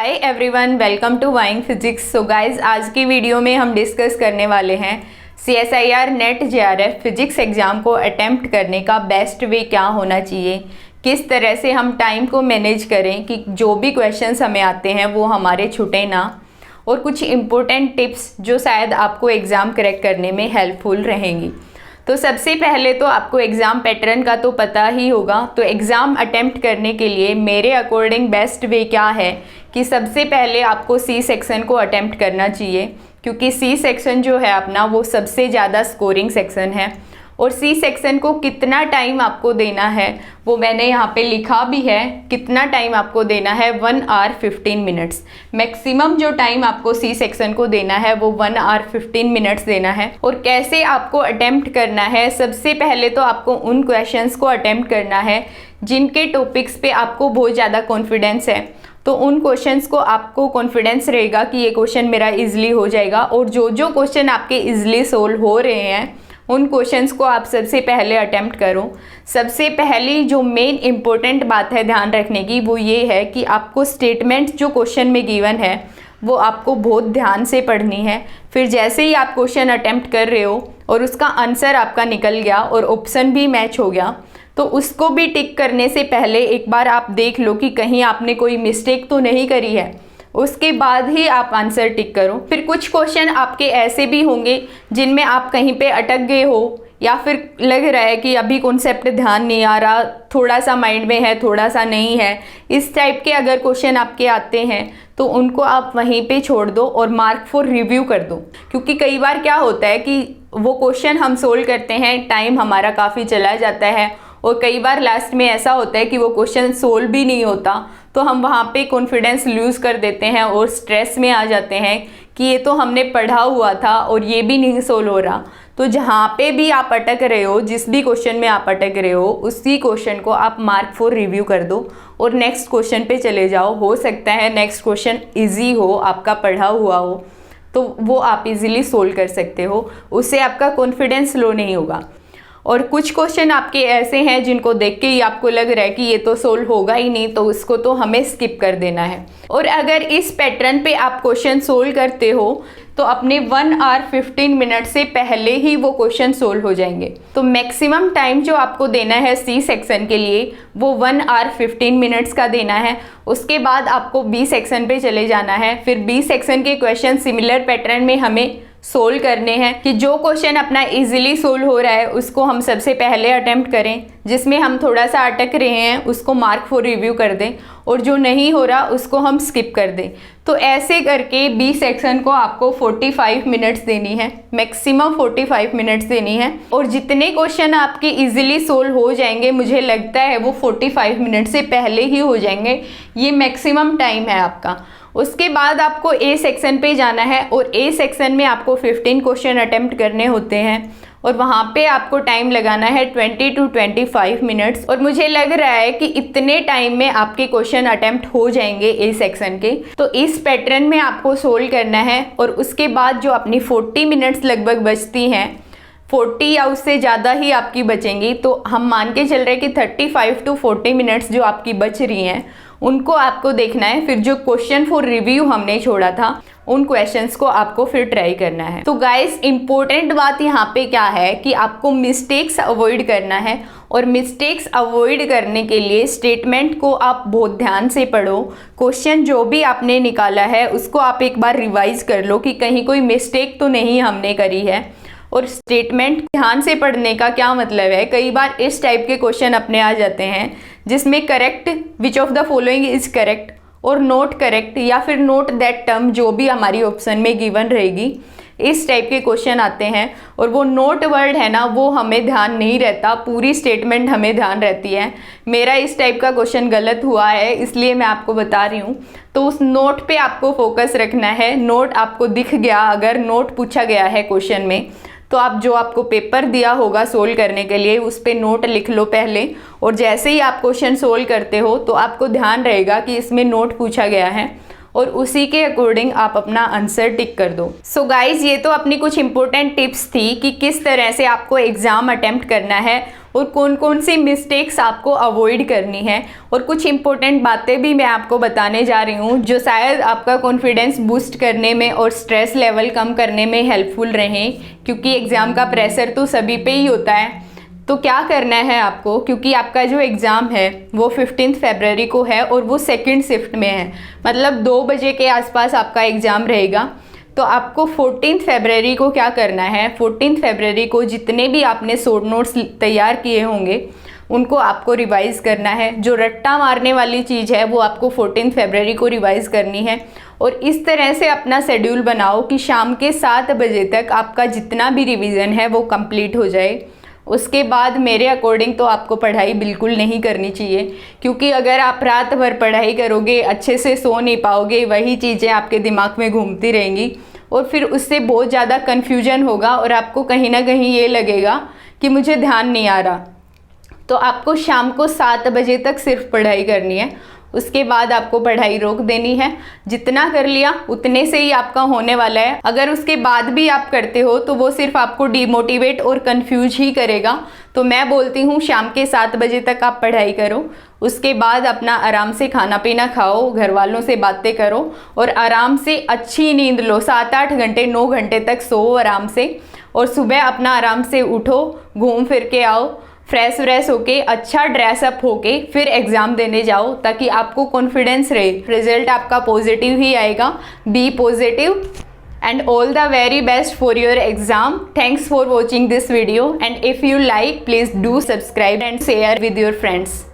Hi everyone, welcome to Vying physics. So guys, आज की video में हम डिस्कस करने वाले हैं CSIR net JRF physics exam को अटेम्प्ट करने का बेस्ट वे क्या होना चाहिए, किस तरह से हम टाइम को मैनेज करें कि जो भी क्वेश्चंस हमें आते हैं वो हमारे छूटे ना, और कुछ इम्पोर्टेंट टिप्स जो शायद आपको एग्ज़ाम क्रैक करने में हेल्पफुल रहेंगी। तो सबसे पहले तो आपको एग्ज़ाम पैटर्न का तो पता ही होगा। तो एग्ज़ाम अटेम्प्ट करने के लिए मेरे अकॉर्डिंग बेस्ट वे क्या है कि सबसे पहले आपको C सेक्शन को अटेम्प्ट करना चाहिए, क्योंकि C सेक्शन जो है अपना वो सबसे ज़्यादा स्कोरिंग सेक्शन है। और C सेक्शन को कितना टाइम आपको देना है वो मैंने यहाँ पे लिखा भी है। कितना टाइम आपको देना है, 1 आवर 15 मिनट्स। मैक्सिमम जो टाइम आपको C सेक्शन को देना है वो 1 आवर 15 मिनट्स देना है। और कैसे आपको अटेम्प्ट करना है, सबसे पहले तो आपको उन क्वेश्चंस को अटेम्प्ट करना है जिनके टॉपिक्स पे आपको बहुत ज़्यादा कॉन्फिडेंस है। तो उन क्वेश्चंस को आपको कॉन्फिडेंस रहेगा कि ये क्वेश्चन मेरा ईजिली हो जाएगा, और जो जो क्वेश्चन आपके ईजिली सोल्व हो रहे हैं उन क्वेश्चंस को आप सबसे पहले अटेम्प्ट करो। सबसे पहली जो मेन इम्पोर्टेंट बात है ध्यान रखने की, वो ये है कि आपको स्टेटमेंट जो क्वेश्चन में गिवन है वो आपको बहुत ध्यान से पढ़नी है। फिर जैसे ही आप क्वेश्चन अटेम्प्ट कर रहे हो और उसका आंसर आपका निकल गया और ऑप्शन भी मैच हो गया, तो उसको भी टिक करने से पहले एक बार आप देख लो कि कहीं आपने कोई मिस्टेक तो नहीं करी है, उसके बाद ही आप आंसर टिक करो। फिर कुछ क्वेश्चन आपके ऐसे भी होंगे जिनमें आप कहीं पे अटक गए हो, या फिर लग रहा है कि अभी कॉन्सेप्ट ध्यान नहीं आ रहा, थोड़ा सा माइंड में है थोड़ा सा नहीं है, इस टाइप के अगर क्वेश्चन आपके आते हैं तो उनको आप वहीं पे छोड़ दो और मार्क फॉर रिव्यू कर दो। क्योंकि कई बार क्या होता है कि वो क्वेश्चन हम सोल्व करते हैं, टाइम हमारा काफ़ी चला जाता है, और कई बार लास्ट में ऐसा होता है कि वो क्वेश्चन सोल्व भी नहीं होता, तो हम वहाँ पे कॉन्फिडेंस लूज़ कर देते हैं और स्ट्रेस में आ जाते हैं कि ये तो हमने पढ़ा हुआ था और ये भी नहीं सोल्व हो रहा। तो जहाँ पे भी आप अटक रहे हो, जिस भी क्वेश्चन में आप अटक रहे हो, उसी क्वेश्चन को आप मार्क फॉर रिव्यू कर दो और नेक्स्ट क्वेश्चन पे चले जाओ। हो सकता है नेक्स्ट क्वेश्चन ईजी हो, आपका पढ़ा हुआ हो, तो वो आप इजीली सोल्व कर सकते हो, उससे आपका कॉन्फिडेंस लो नहीं होगा। और कुछ क्वेश्चन आपके ऐसे हैं जिनको देख के ही आपको लग रहा है कि ये तो सोल्व होगा ही नहीं, तो उसको तो हमें स्किप कर देना है। और अगर इस पैटर्न पे आप क्वेश्चन सोल्व करते हो तो अपने 1 आवर 15 मिनट से पहले ही वो क्वेश्चन सोल्व हो जाएंगे। तो मैक्सिमम टाइम जो आपको देना है C सेक्शन के लिए वो 1 आवर 15 मिनट्स का देना है। उसके बाद आपको B सेक्शन पे चले जाना है। फिर B सेक्शन के क्वेश्चन सिमिलर पैटर्न में हमें सोल्व करने हैं कि जो क्वेश्चन अपना इजीली सोल्व हो रहा है उसको हम सबसे पहले अटेम्प्ट करें, जिसमें हम थोड़ा सा अटक रहे हैं उसको मार्क फॉर रिव्यू कर दें, और जो नहीं हो रहा उसको हम स्किप कर दें। तो ऐसे करके B सेक्शन को आपको 45 मिनट्स देनी है, मैक्सिमम 45 मिनट्स देनी है। और जितने क्वेश्चन आपके इजीली सोल्व हो जाएंगे, मुझे लगता है वो 45 मिनट से पहले ही हो जाएंगे, ये मैक्सिमम टाइम है आपका। उसके बाद आपको A सेक्शन पे जाना है, और A सेक्शन में आपको 15 क्वेश्चन अटेम्प्ट करने होते हैं, और वहाँ पे आपको टाइम लगाना है 20 to 25 मिनट्स। और मुझे लग रहा है कि इतने टाइम में आपके क्वेश्चन अटेम्प्ट हो जाएंगे A सेक्शन के। तो इस पैटर्न में आपको सोल्व करना है, और उसके बाद जो अपनी 40 मिनट्स लगभग बचती हैं, 40 या उससे ज़्यादा ही आपकी बचेंगी, तो हम मान के चल रहे हैं कि 35 to 40 मिनट्स जो आपकी बच रही हैं उनको आपको देखना है। फिर जो क्वेश्चन फॉर रिव्यू हमने छोड़ा था उन क्वेश्चंस को आपको फिर ट्राई करना है। तो गाइस, इंपॉर्टेंट बात यहाँ पे क्या है कि आपको मिस्टेक्स अवॉइड करना है, और मिस्टेक्स अवॉइड करने के लिए स्टेटमेंट को आप बहुत ध्यान से पढ़ो। क्वेश्चन जो भी आपने निकाला है उसको आप एक बार रिवाइज कर लो कि कहीं कोई मिस्टेक तो नहीं हमने करी है। और स्टेटमेंट ध्यान से पढ़ने का क्या मतलब है, कई बार इस टाइप के क्वेश्चन अपने आ जाते हैं जिसमें correct which of the following is correct और नॉट करेक्ट, या फिर नोट दैट टर्म, जो भी हमारी ऑप्शन में गिवन रहेगी, इस टाइप के क्वेश्चन आते हैं। और वो नोट वर्ड है ना, वो हमें ध्यान नहीं रहता, पूरी स्टेटमेंट हमें ध्यान रहती है। मेरा इस टाइप का क्वेश्चन गलत हुआ है इसलिए मैं आपको बता रही हूँ। तो उस नोट पे आपको फोकस रखना है। नोट आपको दिख गया, अगर नोट पूछा गया है क्वेश्चन में, तो आप जो आपको पेपर दिया होगा सोल्व करने के लिए उस पे नोट लिख लो पहले, और जैसे ही आप क्वेश्चन सोल्व करते हो तो आपको ध्यान रहेगा कि इसमें नोट पूछा गया है, और उसी के अकॉर्डिंग आप अपना आंसर टिक कर दो। सो गाइज, ये तो अपनी कुछ इंपॉर्टेंट टिप्स थी कि किस तरह से आपको एग्ज़ाम अटेम्प्ट करना है और कौन कौन सी मिस्टेक्स आपको अवॉइड करनी है, और कुछ इंपॉर्टेंट बातें भी मैं आपको बताने जा रही हूँ जो शायद आपका कॉन्फिडेंस बूस्ट करने में और स्ट्रेस लेवल कम करने में हेल्पफुल रहें, क्योंकि एग्ज़ाम का प्रेशर तो सभी पे ही होता है। तो क्या करना है आपको, क्योंकि आपका जो एग्ज़ाम है वो 15 फरवरी को है और वो सेकंड शिफ्ट में है, मतलब 2 बजे के आसपास आपका एग्ज़ाम रहेगा। तो आपको 14 फरवरी को क्या करना है, 14 फरवरी को जितने भी आपने शॉर्ट नोट्स तैयार किए होंगे उनको आपको रिवाइज़ करना है। जो रट्टा मारने वाली चीज़ है वो आपको 14 फरवरी को रिवाइज़ करनी है, और इस तरह से अपना शेड्यूल बनाओ कि शाम के 7 बजे तक आपका जितना भी रिवीजन है वो कंप्लीट हो जाए। उसके बाद मेरे अकॉर्डिंग तो आपको पढ़ाई बिल्कुल नहीं करनी चाहिए, क्योंकि अगर आप रात भर पढ़ाई करोगे अच्छे से सो नहीं पाओगे, वही चीज़ें आपके दिमाग में घूमती रहेंगी और फिर उससे बहुत ज़्यादा कन्फ्यूजन होगा और आपको कहीं ना कहीं ये लगेगा कि मुझे ध्यान नहीं आ रहा। तो आपको शाम को 7 बजे तक सिर्फ पढ़ाई करनी है, उसके बाद आपको पढ़ाई रोक देनी है। जितना कर लिया उतने से ही आपका होने वाला है। अगर उसके बाद भी आप करते हो तो वो सिर्फ आपको डिमोटिवेट और कंफ्यूज ही करेगा। तो मैं बोलती हूँ शाम के 7 बजे तक आप पढ़ाई करो, उसके बाद अपना आराम से खाना पीना खाओ, घर वालों से बातें करो और आराम से अच्छी नींद लो। 7-8 घंटे 9 घंटे तक सो आराम से, और सुबह अपना आराम से उठो, घूम फिर के आओ, फ्रेश व्रेश होके अच्छा ड्रेसअप होके फिर एग्ज़ाम देने जाओ, ताकि आपको कॉन्फिडेंस रहे रिजल्ट आपका पॉजिटिव ही आएगा। B positive and all the very best for your exam. Thanks for watching this video, and if you like, please do subscribe and share with your friends.